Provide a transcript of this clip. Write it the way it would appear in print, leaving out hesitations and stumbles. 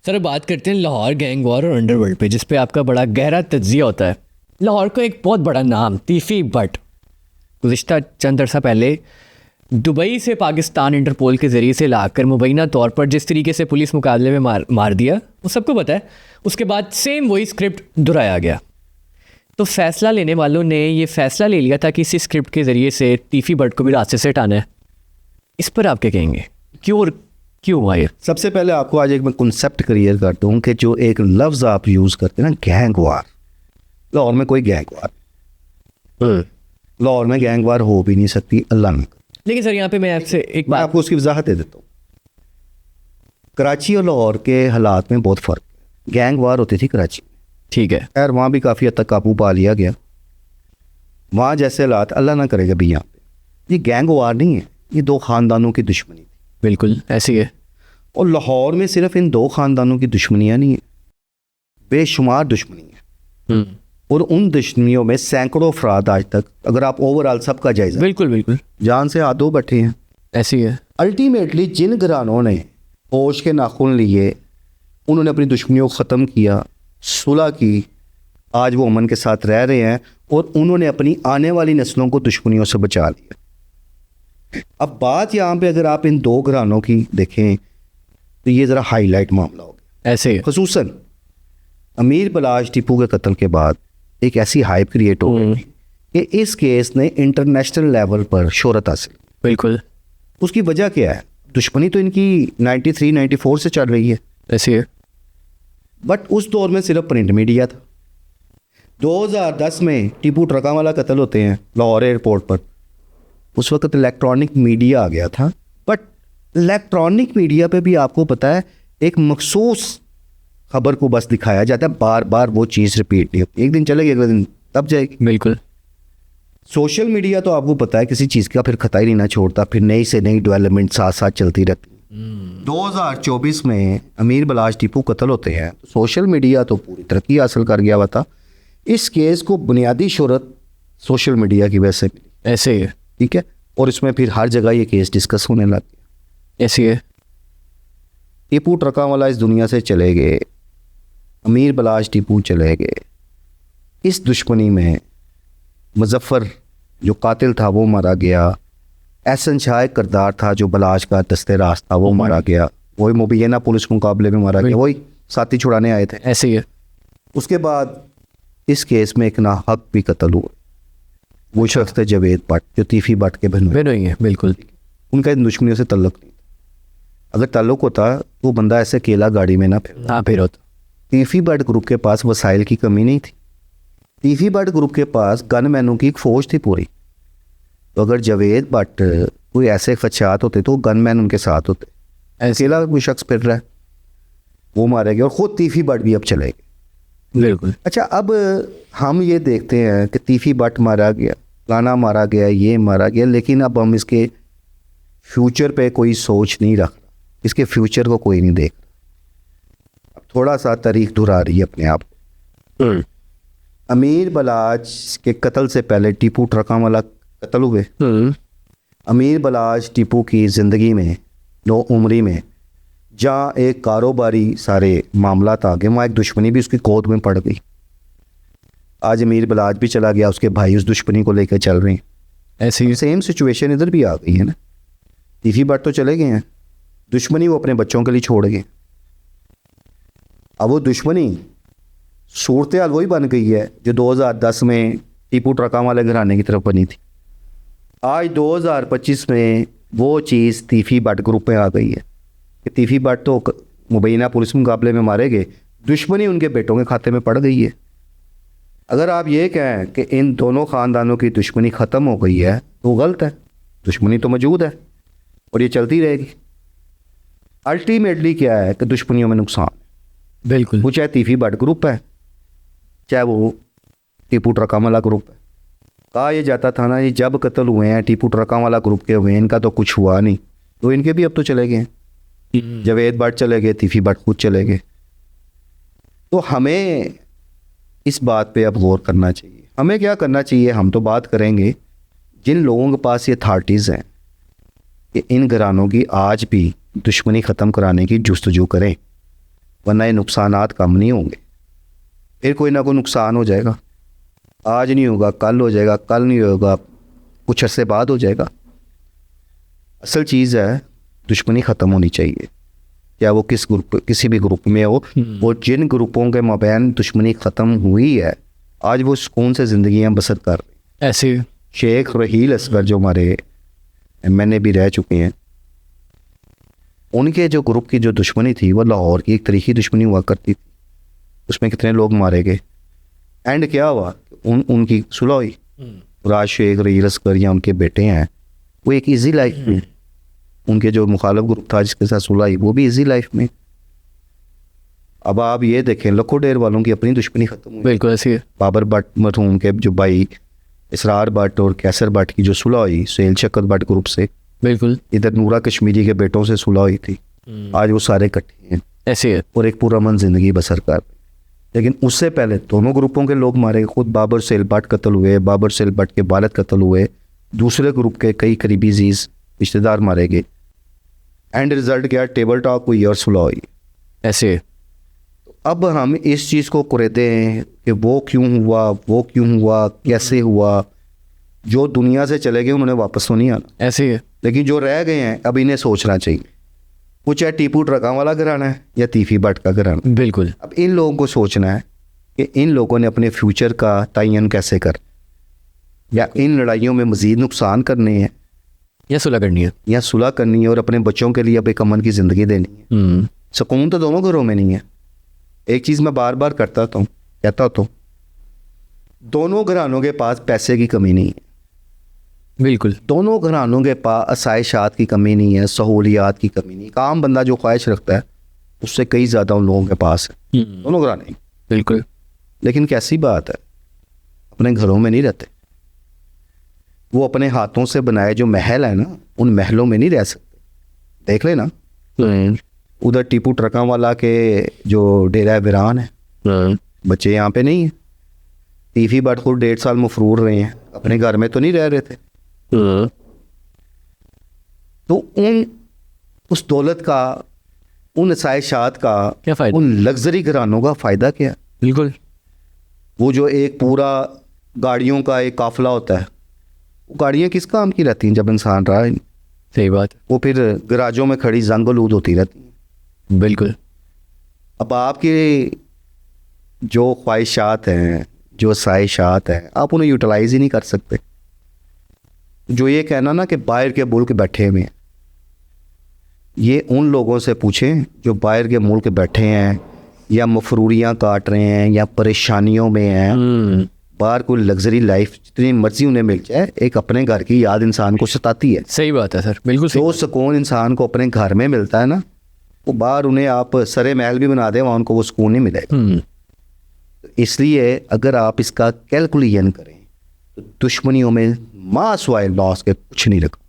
Sir बात करते हैं लाहौर गैंग वॉर और अंडरवर्ल्ड पे, जिस पे आपका बड़ा गहरा तज्जिया होता है। लाहौर का एक बहुत बड़ा नाम तीफ़ी भट्ट गुज़िश्ता चंद अरसा पहले दुबई से पाकिस्तान इंटरपोल के ज़रिए से लाकर मुबैना तौर पर जिस तरीके से पुलिस मुकाबले में मार दिया वो सबको पता है। उसके बाद सेम वही स्क्रिप्ट दोहराया गया। तो फैसला लेने वालों ने ये फैसला ले लिया था कि इसी स्क्रिप्ट के ज़रिए से तीफ़ी भट्ट को भी रास्ते से हटाना है। इस पर आप क्या कहेंगे, क्यों हुआ ये? सबसे पहले आपको आज एक मैं कॉन्सेप्ट क्लियर कर दूं कि जो एक लफ्ज़ आप यूज़ करते हैं ना, गैंग वार, लाहौर में कोई गैंग वार, लाहौर में गैंग वार हो भी नहीं सकती, अल्लाह न करे। लेकिन सर यहाँ पे मैं आपसे एक मैं बात आपको उसकी वजाहत दे देता हूँ। कराची और लाहौर के हालात में बहुत फ़र्क है। गैंग वार होती थी कराची में, ठीक है, खैर वहाँ भी काफ़ी हद तक काबू पा लिया गया। वहाँ जैसे हालात अल्लाह ना करेगा भी यहाँ पे। ये गैंग वार नहीं है, ये दो ख़ानदानों की दुश्मनी थी। बिल्कुल ऐसी है। और लाहौर में सिर्फ इन दो ख़ानदानों की दुश्मनियाँ नहीं है, बेशुमार दुश्मनी है। और उन दुश्मनियों में सैकड़ों अफराद आज तक, अगर आप ओवरऑल सबका जायजा, बिल्कुल जान से हाथों बैठे हैं। ऐसी है। अल्टीमेटली जिन घरानों ने होश के नाखून लिए, उन्होंने अपनी दुश्मनियों को ख़त्म किया, सुलह की, आज वो अमन के साथ रह रहे हैं और उन्होंने अपनी आने वाली नस्लों को दुश्मनियों से बचा लिया। अब बात यहाँ पे अगर आप इन दो घरानों की देखें तो ये ज़रा हाईलाइट मामला हो गया। ऐसे है। खुसूसन अमीर बलाश टीपू के कत्ल के बाद एक ऐसी हाइप क्रिएट हो गई कि इस केस ने इंटरनेशनल लेवल पर शोहरत हासिल। बिल्कुल। उसकी वजह क्या है? दुश्मनी तो इनकी 93-94 से चल रही है। ऐसी है। बट उस दौर में सिर्फ प्रिंट मीडिया था। 2010 में टीपू ट्रकावाला कत्ल होते हैं लाहौर एयरपोर्ट पर, उस वक्त इलेक्ट्रॉनिक मीडिया आ गया था। बट इलेक्ट्रॉनिक मीडिया पे भी आपको पता है एक मखसूस खबर को बस दिखाया जाता है, बार बार वो चीज़ रिपीट नहीं होती। एक दिन चलेगी, अगले दिन तब जाएगी। बिल्कुल। सोशल मीडिया तो आपको पता है किसी चीज़ का फिर खता ही नहीं ना छोड़ता, फिर नई से नई डेवलपमेंट साथ साथ चलती रहती। 2024 में अमीर बलाश टीपू कत्ल होते हैं तो सोशल मीडिया तो पूरी तरक्की हासिल कर गया हुआ था। इस केस को बुनियादी शोहरत सोशल मीडिया की वजह से मिली। ऐसे है। ठीक है, और इसमें फिर हर जगह ये केस डिस्कस होने लग गया। ऐसी है। टीपू ट्रकावाला इस दुनिया से चले गए, अमीर बलाश टीपू चले गए। इस दुश्मनी में मुजफ्फर जो कातिल था वो मारा गया। एहसन शाह एक किरदार था जो बलाश का दस्ते रास्त था, वो मारा गया। वही मुबैना पुलिस मुकाबले में मारा गया, वही साथी छुड़ाने आए थे। ऐसे ही है। उसके बाद इस केस में एक नाहक भी कत्ल हुआ। वो शख्स थे जावेद भट्ट, जो तीफ़ी भट्ट के बहनोई है। बिल्कुल। उनका इन दुश्मनियों से ताल्लुक नहीं था। अगर ताल्लुक होता तो बंदा ऐसे अकेला गाड़ी में ना फिर होता। तीफ़ी भट्ट ग्रुप के पास वसाइल की कमी नहीं थी। तीफ़ी भट्ट ग्रुप के पास गनमैनों की एक फ़ौज थी पूरी। तो अगर जावेद भट्ट कोई ऐसे खदशात होते तो गनमैन उनके साथ होते। अकेला कोई शख्स फिर रहा है, वो मारे गए और ख़ुद तीफ़ी भट्ट भी अब चले गए। बिल्कुल। अच्छा, अब हम ये देखते हैं कि तीफ़ी भट्ट मारा गया, गाना मारा गया, ये मारा गया, लेकिन अब हम इसके फ्यूचर पे कोई सोच नहीं रख रहा। इसके फ्यूचर को कोई नहीं देख रहा। अब थोड़ा सा तारीख दोहरा रही है अपने आप को। अमीर बलाश के कत्ल से पहले टीपू ट्रकावाला कत्ल हुए। अमीर बलाश टीपू की ज़िंदगी में, नो उम्री में, जहाँ एक कारोबारी सारे मामला आ गए, वहाँ एक दुश्मनी भी उसकी गोद में पड़ गई। आज अमीर बलाश भी चला गया, उसके भाई उस दुश्मनी को लेकर चल रहे हैं। ऐसी सेम सिचुएशन इधर भी आ गई है ना। तीफ़ी भट्ट तो चले गए हैं, दुश्मनी वो अपने बच्चों के लिए छोड़ गए। अब वो दुश्मनी सूरत हाल वही बन गई है जो 2010 में टीपू ट्रकावाले घराने की तरफ बनी थी। आज 2025 में वो चीज़ तीफ़ी भट्ट ग्रुप में आ गई है कि तीफ़ी भट्ट तो मुबैना पुलिस मुकाबले में मारे गए, दुश्मनी उनके बेटों के खाते में पड़ गई है। अगर आप ये कहें कि इन दोनों ख़ानदानों की दुश्मनी ख़त्म हो गई है तो गलत है। दुश्मनी तो मौजूद है और ये चलती रहेगी। अल्टीमेटली क्या है कि दुश्मनियों में नुकसान है। बिल्कुल। वो चाहे तीफ़ी भट्ट ग्रुप है, चाहे वो टीपू ट्रकावाला ग्रुप है। कहा यह जाता था ना, ये जब कत्ल हुए हैं टीपू ट्रकावाला ग्रुप के हुए हैं, इनका तो कुछ हुआ नहीं, तो इनके भी अब तो चले गए हैं। जावेद भट्ट चले गए, तीफ़ी भट्ट खुद चले गए। तो हमें इस बात पे अब गौर करना चाहिए। हमें क्या करना चाहिए? हम तो बात करेंगे जिन लोगों के पास ये अथॉरिटीज़ हैं कि इन घरानों की आज भी दुश्मनी ख़त्म कराने की जुस्तजू करें। वरना ये नुकसानात कम नहीं होंगे। फिर कोई ना कोई नुकसान हो जाएगा, आज नहीं होगा कल हो जाएगा, कल नहीं होगा कुछ अरसे बाद हो जाएगा। असल चीज़ है दुश्मनी ख़त्म होनी चाहिए, क्या वो किसी भी ग्रुप में हो। वो जिन ग्रुपों के माबैन दुश्मनी ख़त्म हुई है आज वो सुकून से ज़िंदगियाँ बसर कर रही हैं। ऐसे शेख रहील असगर जो हमारे MNA भी रह चुके हैं, उनके जो ग्रुप की जो दुश्मनी थी वो लाहौर की एक तरीक़ी दुश्मनी हुआ करती थी। उसमें कितने लोग मारे गए, एंड क्या हुआ, उनकी सुलह हुई। राज शेख रहील असगर या उनके बेटे हैं वो एक इजी लाइफ में, उनके जो मुखालिफ ग्रुप था जिसके साथ सुलह हुई वो भी इजी लाइफ में। अब आप ये देखें लखो डेर वालों की अपनी दुश्मनी ख़त्म हुई। बिल्कुल ऐसे बाबर भट्ट मरहूम के जो भाई इसरार भट्ट और कैसर भट्ट की जो सुलह हुई सुहेल शक्कर भट्ट ग्रुप से, बिल्कुल इधर नूरा कश्मीरी के बेटों से सुलह हुई थी, आज वो सारे इकट्ठे हैं ऐसे है। और एक पूरा मन ज़िंदगी बसर कर। लेकिन उससे पहले दोनों ग्रुपों के लोग मारे, खुद बाबर सुहेल भट्ट कत्ल हुए, बाबर सुहेल भट्ट के वालिद कत्ल हुए, दूसरे ग्रुप के कई करीबी अजीज रिश्तेदार मारे गए, एंड रिजल्ट क्या, टेबल टॉक हुई और सुलह हुई। ऐसे अब हम इस चीज़ को कुरेदे हैं कि वो क्यों हुआ, कैसे हुआ। जो दुनिया से चले गए उन्होंने वापस तो नहीं आना, ऐसे है। लेकिन जो रह गए हैं अब इन्हें सोचना चाहिए। वो चाहे टीपू ट्रकां वाला घराना है या तीफी भट्ट का घराना, बिल्कुल अब इन लोगों को सोचना है कि इन लोगों ने अपने फ्यूचर का तयन कैसे कर, या इन लड़ाइयों में मज़ीद नुकसान करने हैं या सुलह करनी है। या सुलह करनी है और अपने बच्चों के लिए अब एक अमन की ज़िंदगी देनी है। सुकून तो दोनों घरों में नहीं है। एक चीज़ मैं बार बार कहता हूँ दोनों घरानों के पास पैसे की कमी नहीं है, बिल्कुल दोनों घरानों के पास आसाइशात की कमी नहीं है, सहूलियात की कमी नहीं। काम बंदा जो ख्वाहिश रखता है उससे कई ज़्यादा उन लोगों के पास है, दोनों घराने। बिल्कुल लेकिन कैसी बात है, अपने घरों में नहीं रहते, वो अपने हाथों से बनाए जो महल है ना उन महलों में नहीं रह सकते। देख लेना उधर टीपू ट्रकां वाला के जो डेरा वीरान है, बच्चे यहाँ पे नहीं है। तीफी भट्ट खुद 1.5 साल मफरूर रहे हैं, अपने घर में तो नहीं रह रहे थे। तो उस दौलत का, उन आसाइशात का क्या फ़ायदा, उन लग्जरी घरानों का फ़ायदा क्या। बिल्कुल वो जो एक पूरा गाड़ियों का एक काफिला होता है, वो गाड़ियाँ किस काम की रहती हैं जब इंसान रहा है। सही बात। वो फिर गराजों में खड़ी जंगलूद होती रहती हैं। बिल्कुल अब आपकी जो ख्वाहिशात हैं, जो आसाइशात हैं, आप उन्हें यूटिलाइज़ ही नहीं कर सकते। जो ये कहना ना कि बाहर के मुल्क बैठे हुए हैं, ये उन लोगों से पूछें जो बाहर के मुल्क बैठे हैं या मफरूरियाँ काट रहे हैं या परेशानियों में हैं। बाहर कोई लग्जरी लाइफ जितनी मर्जी उन्हें मिल जाए, एक अपने घर की याद इंसान को सताती है। सही बात है सर, बिल्कुल सही। जो सुकून इंसान को अपने घर में मिलता है ना, वो बाहर उन्हें आप सरे महल भी बना दें वहाँ उनको वो सुकून नहीं मिलेगा। इसलिए अगर आप इसका कैलकुलेशन करें तो दुश्मनियों में मास वाइल लॉस के कुछ नहीं रखा।